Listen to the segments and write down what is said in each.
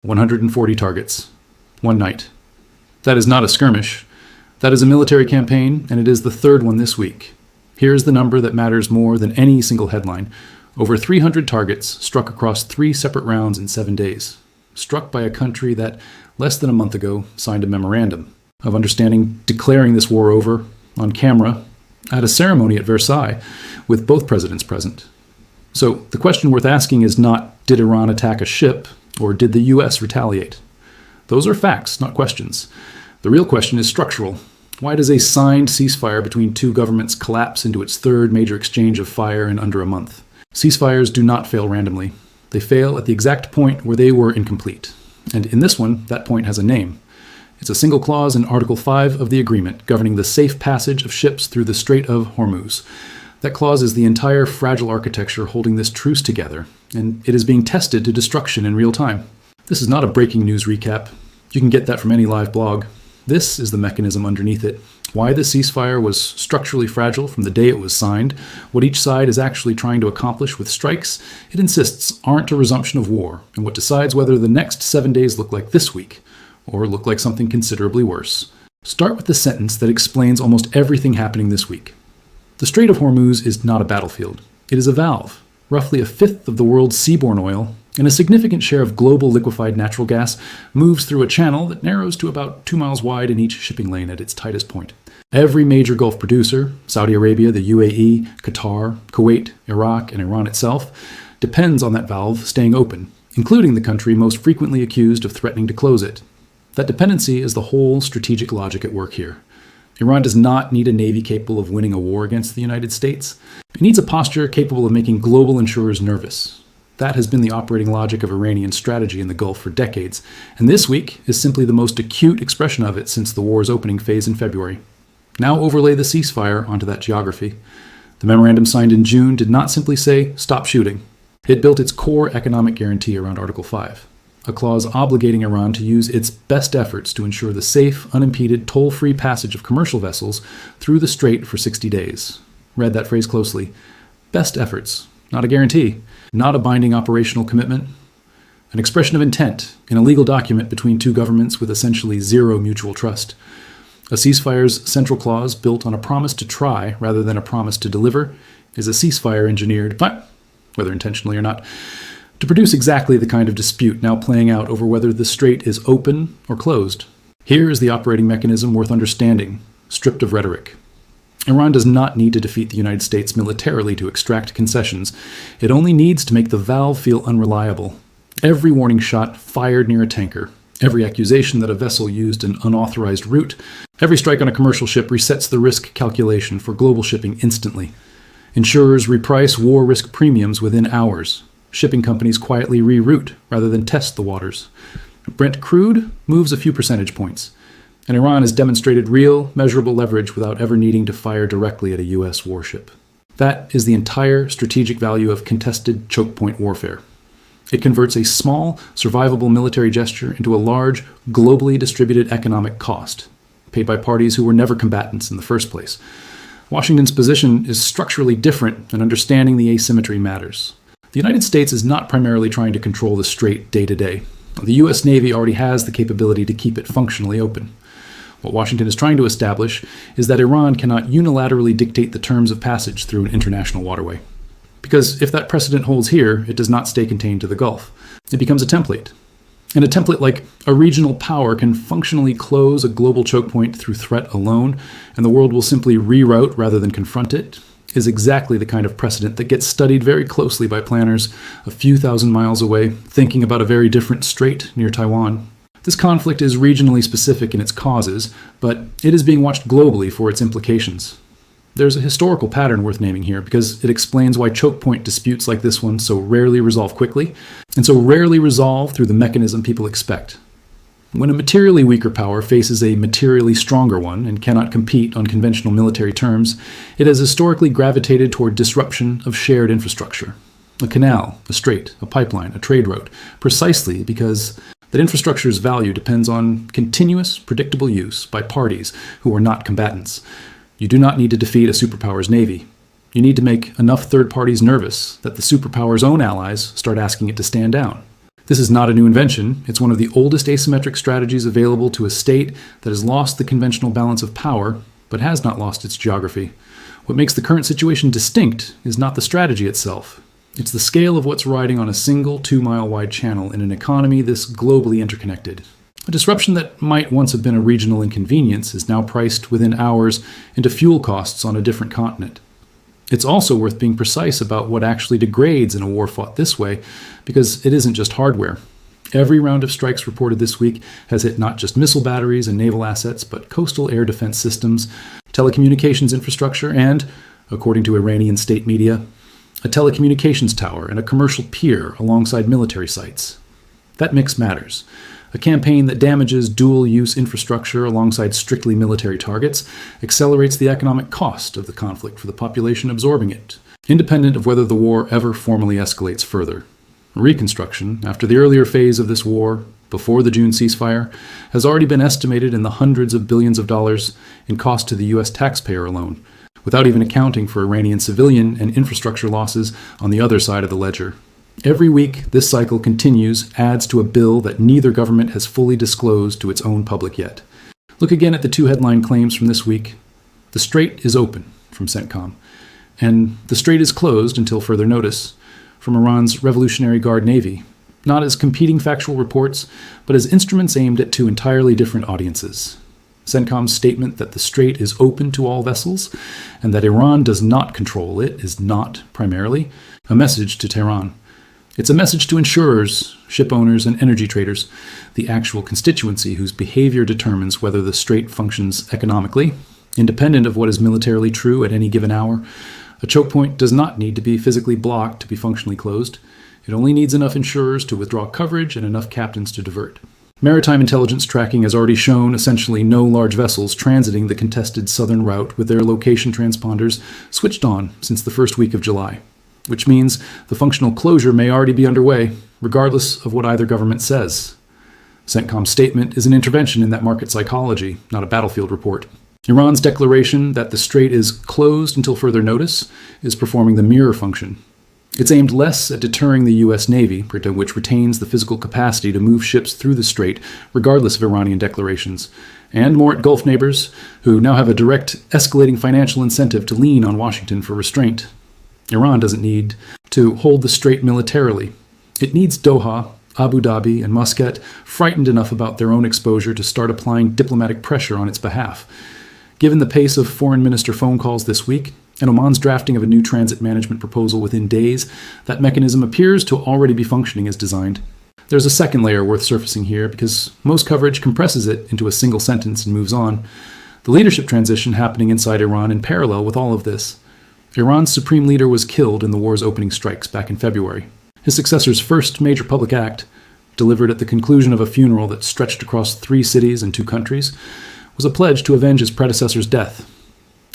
140 targets. One night. That is not a skirmish. That is a military campaign, and it is the third one this week. Here is the number that matters more than any single headline. Over 300 targets struck across 3 separate rounds in 7 days. Struck by a country that, less than a month ago, signed a memorandum of understanding declaring this war over on camera at a ceremony at Versailles with both presidents present. So the question worth asking is not, did Iran attack a ship, or did the US retaliate? Those are facts, not questions. The real question is structural. Why does a signed ceasefire between two governments collapse into its third major exchange of fire in under a month? Ceasefires do not fail randomly. They fail at the exact point where they were incomplete. And in this one, that point has a name. It's a single clause in Article 5 of the agreement governing the safe passage of ships through the Strait of Hormuz. That clause is the entire fragile architecture holding this truce together, and it is being tested to destruction in real time. This is not a breaking news recap. You can get that from any live blog. This is the mechanism underneath it. Why the ceasefire was structurally fragile from the day it was signed, what each side is actually trying to accomplish with strikes it insists aren't a resumption of war, and what decides whether the next 7 days look like this week, or look like something considerably worse. Start with the sentence that explains almost everything happening this week. The Strait of Hormuz is not a battlefield. It is a valve. Roughly a fifth of the world's seaborne oil and a significant share of global liquefied natural gas moves through a channel that narrows to about 2 miles wide in each shipping lane at its tightest point. Every major Gulf producer, Saudi Arabia, the UAE, Qatar, Kuwait, Iraq, and Iran itself, depends on that valve staying open, including the country most frequently accused of threatening to close it. That dependency is the whole strategic logic at work here. Iran does not need a navy capable of winning a war against the United States. It needs a posture capable of making global insurers nervous. That has been the operating logic of Iranian strategy in the Gulf for decades, and this week is simply the most acute expression of it since the war's opening phase in February. Now overlay the ceasefire onto that geography. The memorandum signed in June did not simply say, stop shooting. It built its core economic guarantee around Article 5, a clause obligating Iran to use its best efforts to ensure the safe, unimpeded, toll-free passage of commercial vessels through the Strait for 60 days. Read that phrase closely. Best efforts, not a guarantee, not a binding operational commitment, an expression of intent in a legal document between two governments with essentially zero mutual trust. A ceasefire's central clause, built on a promise to try rather than a promise to deliver, is a ceasefire engineered, whether intentionally or not, to produce exactly the kind of dispute now playing out over whether the strait is open or closed. Here is the operating mechanism worth understanding, stripped of rhetoric. Iran does not need to defeat the United States militarily to extract concessions. It only needs to make the valve feel unreliable. Every warning shot fired near a tanker, every accusation that a vessel used an unauthorized route, every strike on a commercial ship resets the risk calculation for global shipping instantly. Insurers reprice war risk premiums within hours. Shipping companies quietly reroute rather than test the waters. Brent crude moves a few percentage points. And Iran has demonstrated real, measurable leverage without ever needing to fire directly at a U.S. warship. That is the entire strategic value of contested choke point warfare. It converts a small, survivable military gesture into a large, globally distributed economic cost, paid by parties who were never combatants in the first place. Washington's position is structurally different, and understanding the asymmetry matters. The United States is not primarily trying to control the strait day to day. The U.S. Navy already has the capability to keep it functionally open. What Washington is trying to establish is that Iran cannot unilaterally dictate the terms of passage through an international waterway. Because if that precedent holds here, it does not stay contained to the Gulf. It becomes a template. And a template like a regional power can functionally close a global choke point through threat alone, and the world will simply reroute rather than confront it, is exactly the kind of precedent that gets studied very closely by planners a few thousand miles away, thinking about a very different strait near Taiwan. This conflict is regionally specific in its causes, but it is being watched globally for its implications. There's a historical pattern worth naming here because it explains why choke point disputes like this one so rarely resolve quickly, and so rarely resolve through the mechanism people expect. When a materially weaker power faces a materially stronger one and cannot compete on conventional military terms, it has historically gravitated toward disruption of shared infrastructure. A canal, a strait, a pipeline, a trade route, precisely because that infrastructure's value depends on continuous, predictable use by parties who are not combatants. You do not need to defeat a superpower's navy. You need to make enough third parties nervous that the superpower's own allies start asking it to stand down. This is not a new invention. It's one of the oldest asymmetric strategies available to a state that has lost the conventional balance of power, but has not lost its geography. What makes the current situation distinct is not the strategy itself. It's the scale of what's riding on a single 2-mile-wide channel in an economy this globally interconnected. A disruption that might once have been a regional inconvenience is now priced within hours into fuel costs on a different continent. It's also worth being precise about what actually degrades in a war fought this way, because it isn't just hardware. Every round of strikes reported this week has hit not just missile batteries and naval assets, but coastal air defense systems, telecommunications infrastructure, and, according to Iranian state media, a telecommunications tower and a commercial pier alongside military sites. That mix matters. A campaign that damages dual-use infrastructure alongside strictly military targets accelerates the economic cost of the conflict for the population absorbing it, independent of whether the war ever formally escalates further. Reconstruction, after the earlier phase of this war, before the June ceasefire, has already been estimated in the hundreds of billions of dollars in cost to the U.S. taxpayer alone, without even accounting for Iranian civilian and infrastructure losses on the other side of the ledger. Every week, this cycle continues, adds to a bill that neither government has fully disclosed to its own public yet. Look again at the two headline claims from this week. The Strait is open, from CENTCOM, and the Strait is closed until further notice, from Iran's Revolutionary Guard Navy, not as competing factual reports, but as instruments aimed at two entirely different audiences. CENTCOM's statement that the Strait is open to all vessels, and that Iran does not control it, is not, primarily, a message to Tehran. It's a message to insurers, ship owners, and energy traders, the actual constituency whose behavior determines whether the Strait functions economically, independent of what is militarily true at any given hour. A choke point does not need to be physically blocked to be functionally closed. It only needs enough insurers to withdraw coverage and enough captains to divert. Maritime intelligence tracking has already shown essentially no large vessels transiting the contested southern route with their location transponders switched on since the first week of July, which means the functional closure may already be underway, regardless of what either government says. CENTCOM's statement is an intervention in that market psychology, not a battlefield report. Iran's declaration that the Strait is closed until further notice is performing the mirror function. It's aimed less at deterring the U.S. Navy, which retains the physical capacity to move ships through the Strait, regardless of Iranian declarations, and more at Gulf neighbors, who now have a direct, escalating financial incentive to lean on Washington for restraint. Iran doesn't need to hold the Strait militarily. It needs Doha, Abu Dhabi, and Muscat frightened enough about their own exposure to start applying diplomatic pressure on its behalf. Given the pace of foreign minister phone calls this week, and Oman's drafting of a new transit management proposal within days, that mechanism appears to already be functioning as designed. There's a second layer worth surfacing here, because most coverage compresses it into a single sentence and moves on. The leadership transition happening inside Iran in parallel with all of this. Iran's supreme leader was killed in the war's opening strikes back in February. His successor's first major public act, delivered at the conclusion of a funeral that stretched across 3 cities and 2 countries, was a pledge to avenge his predecessor's death.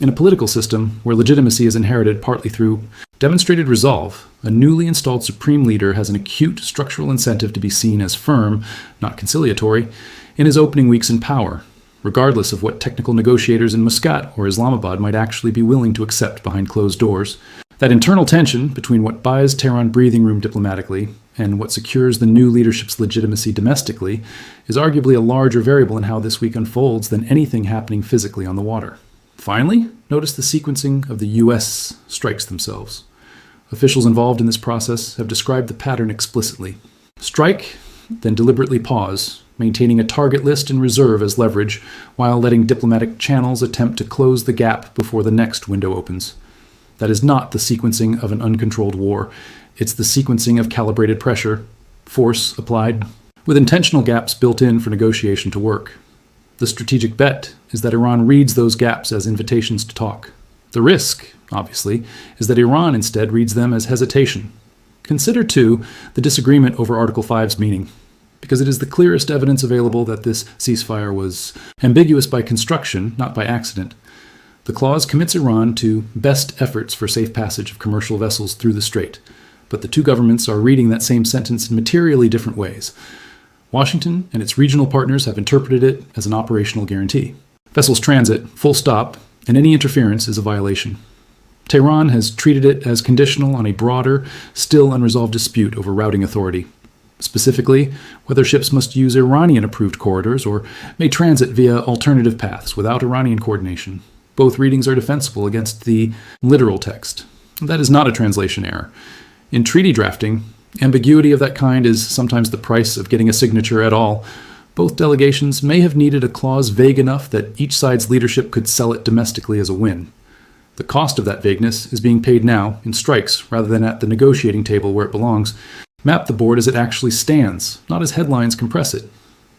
In a political system where legitimacy is inherited partly through demonstrated resolve, a newly installed supreme leader has an acute structural incentive to be seen as firm, not conciliatory, in his opening weeks in power, regardless of what technical negotiators in Muscat or Islamabad might actually be willing to accept behind closed doors. That internal tension between what buys Tehran breathing room diplomatically and what secures the new leadership's legitimacy domestically is arguably a larger variable in how this week unfolds than anything happening physically on the water. Finally, notice the sequencing of the U.S. strikes themselves. Officials involved in this process have described the pattern explicitly. Strike, then deliberately pause, maintaining a target list in reserve as leverage, while letting diplomatic channels attempt to close the gap before the next window opens. That is not the sequencing of an uncontrolled war. It's the sequencing of calibrated pressure, force applied, with intentional gaps built in for negotiation to work. The strategic bet is that Iran reads those gaps as invitations to talk. The risk, obviously, is that Iran instead reads them as hesitation. Consider, too, the disagreement over Article 5's meaning, because it is the clearest evidence available that this ceasefire was ambiguous by construction, not by accident. The clause commits Iran to best efforts for safe passage of commercial vessels through the Strait, but the two governments are reading that same sentence in materially different ways. Washington and its regional partners have interpreted it as an operational guarantee. Vessels transit, full stop, and any interference is a violation. Tehran has treated it as conditional on a broader, still unresolved dispute over routing authority. Specifically, whether ships must use Iranian-approved corridors or may transit via alternative paths without Iranian coordination. Both readings are defensible against the literal text. That is not a translation error. In treaty drafting, ambiguity of that kind is sometimes the price of getting a signature at all. Both delegations may have needed a clause vague enough that each side's leadership could sell it domestically as a win. The cost of that vagueness is being paid now in strikes rather than at the negotiating table where it belongs. Map the board as it actually stands, not as headlines compress it.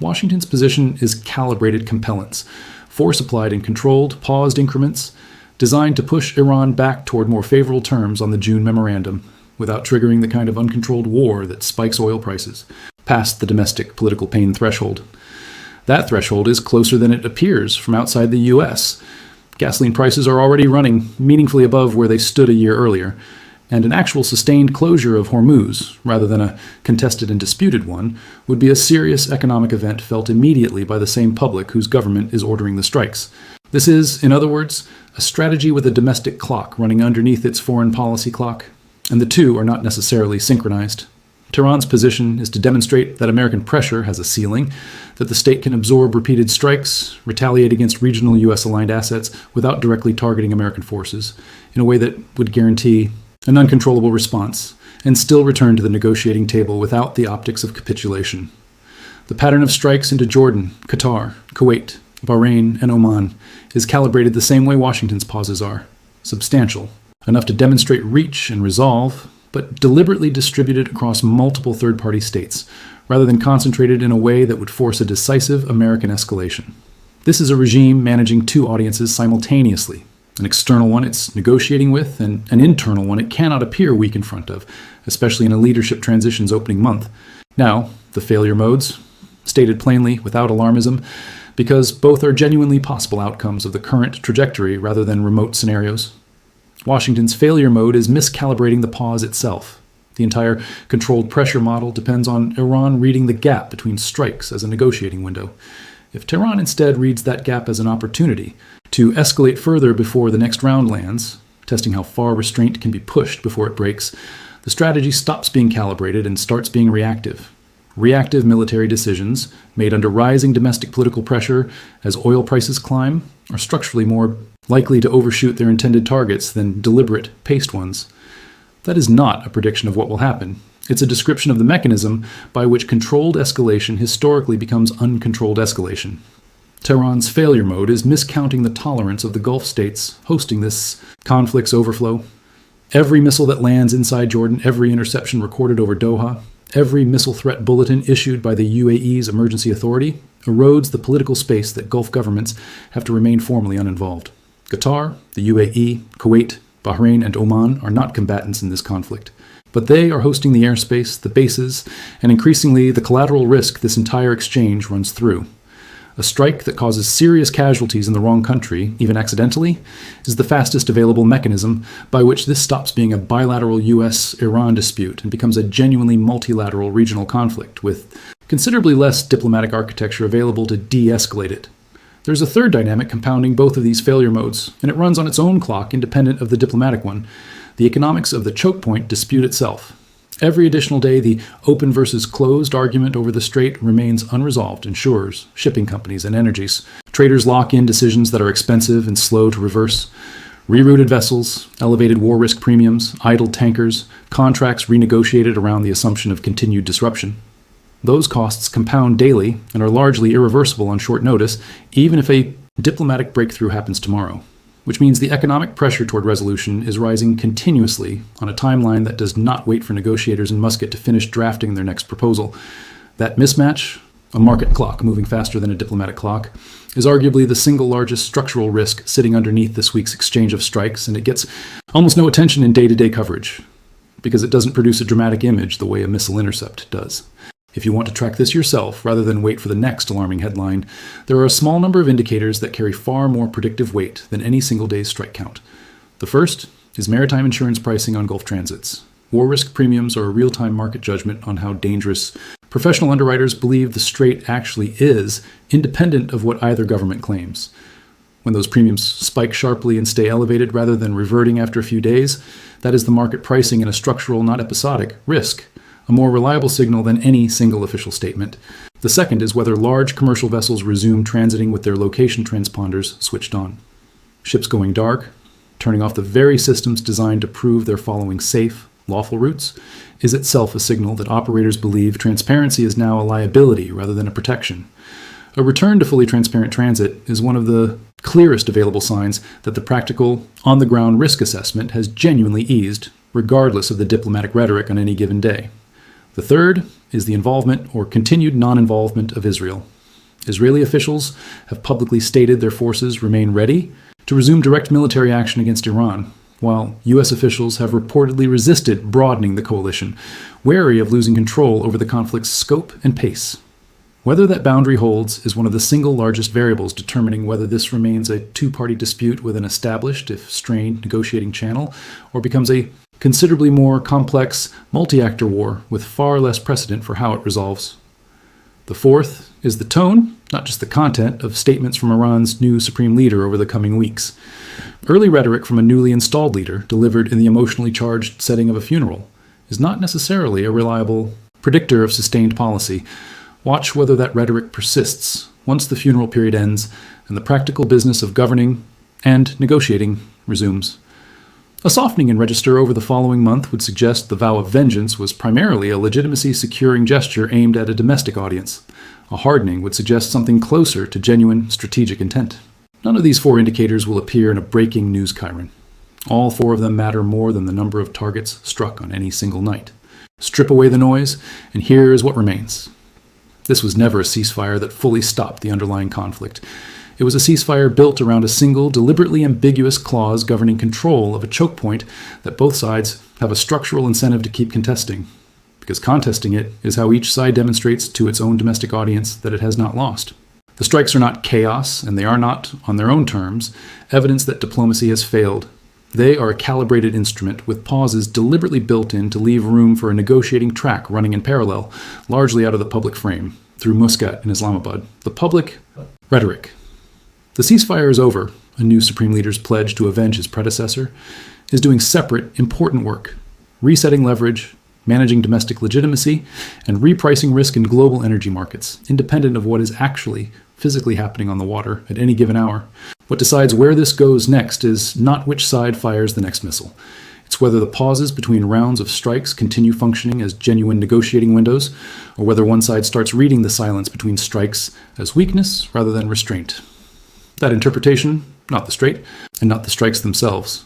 Washington's position is calibrated compellence, force applied in controlled, paused increments, designed to push Iran back toward more favorable terms on the June memorandum, without triggering the kind of uncontrolled war that spikes oil prices past the domestic political pain threshold. That threshold is closer than it appears from outside the U.S. Gasoline prices are already running meaningfully above where they stood a year earlier, and an actual sustained closure of Hormuz, rather than a contested and disputed one, would be a serious economic event felt immediately by the same public whose government is ordering the strikes. This is, in other words, a strategy with a domestic clock running underneath its foreign policy clock, and the two are not necessarily synchronized. Tehran's position is to demonstrate that American pressure has a ceiling, that the state can absorb repeated strikes, retaliate against regional U.S.-aligned assets without directly targeting American forces, in a way that would guarantee an uncontrollable response, and still return to the negotiating table without the optics of capitulation. The pattern of strikes into Jordan, Qatar, Kuwait, Bahrain, and Oman is calibrated the same way Washington's pauses are, substantial, enough to demonstrate reach and resolve, but deliberately distributed across multiple third-party states, rather than concentrated in a way that would force a decisive American escalation. This is a regime managing two audiences simultaneously, an external one it's negotiating with, and an internal one it cannot appear weak in front of, especially in a leadership transition's opening month. Now, the failure modes, stated plainly without alarmism, because both are genuinely possible outcomes of the current trajectory rather than remote scenarios. Washington's failure mode is miscalibrating the pause itself. The entire controlled pressure model depends on Iran reading the gap between strikes as a negotiating window. If Tehran instead reads that gap as an opportunity to escalate further before the next round lands, testing how far restraint can be pushed before it breaks, the strategy stops being calibrated and starts being reactive. Reactive military decisions, made under rising domestic political pressure as oil prices climb, are structurally more likely to overshoot their intended targets than deliberate, paced ones. That is not a prediction of what will happen. It's a description of the mechanism by which controlled escalation historically becomes uncontrolled escalation. Tehran's failure mode is miscounting the tolerance of the Gulf states hosting this conflict's overflow. Every missile that lands inside Jordan, every interception recorded over Doha, every missile threat bulletin issued by the UAE's emergency authority erodes the political space that Gulf governments have to remain formally uninvolved. Qatar, the UAE, Kuwait, Bahrain, and Oman are not combatants in this conflict, but they are hosting the airspace, the bases, and increasingly the collateral risk this entire exchange runs through. A strike that causes serious casualties in the wrong country, even accidentally, is the fastest available mechanism by which this stops being a bilateral US-Iran dispute and becomes a genuinely multilateral regional conflict with considerably less diplomatic architecture available to de-escalate it. There's a third dynamic compounding both of these failure modes, and it runs on its own clock independent of the diplomatic one, the economics of the choke point dispute itself. Every additional day, the open versus closed argument over the Strait remains unresolved. Insurers, shipping companies, and energies. Traders lock in decisions that are expensive and slow to reverse. Rerouted vessels, elevated war risk premiums, idled tankers, contracts renegotiated around the assumption of continued disruption. Those costs compound daily and are largely irreversible on short notice, even if a diplomatic breakthrough happens tomorrow. Which means the economic pressure toward resolution is rising continuously on a timeline that does not wait for negotiators in Muscat to finish drafting their next proposal. That mismatch, a market clock moving faster than a diplomatic clock, is arguably the single largest structural risk sitting underneath this week's exchange of strikes, and it gets almost no attention in day-to-day coverage, because it doesn't produce a dramatic image the way a missile intercept does. If you want to track this yourself, rather than wait for the next alarming headline, there are a small number of indicators that carry far more predictive weight than any single day's strike count. The first is maritime insurance pricing on Gulf transits. War risk premiums are a real-time market judgment on how dangerous professional underwriters believe the Strait actually is, independent of what either government claims. When those premiums spike sharply and stay elevated rather than reverting after a few days, that is the market pricing in a structural, not episodic, risk a more reliable signal than any single official statement. The second is whether large commercial vessels resume transiting with their location transponders switched on. Ships going dark, turning off the very systems designed to prove they're following safe, lawful routes, is itself a signal that operators believe transparency is now a liability rather than a protection. A return to fully transparent transit is one of the clearest available signs that the practical, on-the-ground risk assessment has genuinely eased, regardless of the diplomatic rhetoric on any given day. The third is the involvement or continued non-involvement of Israel. Israeli officials have publicly stated their forces remain ready to resume direct military action against Iran, while U.S. officials have reportedly resisted broadening the coalition, wary of losing control over the conflict's scope and pace. Whether that boundary holds is one of the single largest variables determining whether this remains a two-party dispute with an established, if strained, negotiating channel, or becomes a considerably more complex, multi-actor war with far less precedent for how it resolves. The fourth is the tone, not just the content, of statements from Iran's new supreme leader over the coming weeks. Early rhetoric from a newly installed leader, delivered in the emotionally charged setting of a funeral, is not necessarily a reliable predictor of sustained policy. Watch whether that rhetoric persists once the funeral period ends and the practical business of governing and negotiating resumes. A softening in register over the following month would suggest the vow of vengeance was primarily a legitimacy-securing gesture aimed at a domestic audience. A hardening would suggest something closer to genuine strategic intent. None of these four indicators will appear in a breaking news chyron. All four of them matter more than the number of targets struck on any single night. Strip away the noise, and here is what remains. This was never a ceasefire that fully stopped the underlying conflict. It was a ceasefire built around a single, deliberately ambiguous clause governing control of a choke point that both sides have a structural incentive to keep contesting, because contesting it is how each side demonstrates to its own domestic audience that it has not lost. The strikes are not chaos, and they are not, on their own terms, evidence that diplomacy has failed. They are a calibrated instrument with pauses deliberately built in to leave room for a negotiating track running in parallel, largely out of the public frame, through Muscat in Islamabad. The public rhetoric. The ceasefire is over, a new supreme leader's pledge to avenge his predecessor, is doing separate, important work, resetting leverage, managing domestic legitimacy, and repricing risk in global energy markets, independent of what is actually physically happening on the water at any given hour. What decides where this goes next is not which side fires the next missile. It's whether the pauses between rounds of strikes continue functioning as genuine negotiating windows, or whether one side starts reading the silence between strikes as weakness rather than restraint. That interpretation, not the Strait, and not the strikes themselves,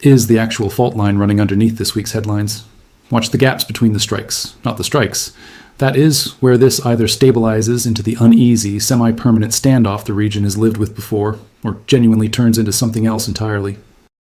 is the actual fault line running underneath this week's headlines. Watch the gaps between the strikes, not the strikes. That is where this either stabilizes into the uneasy, semi-permanent standoff the region has lived with before, or genuinely turns into something else entirely.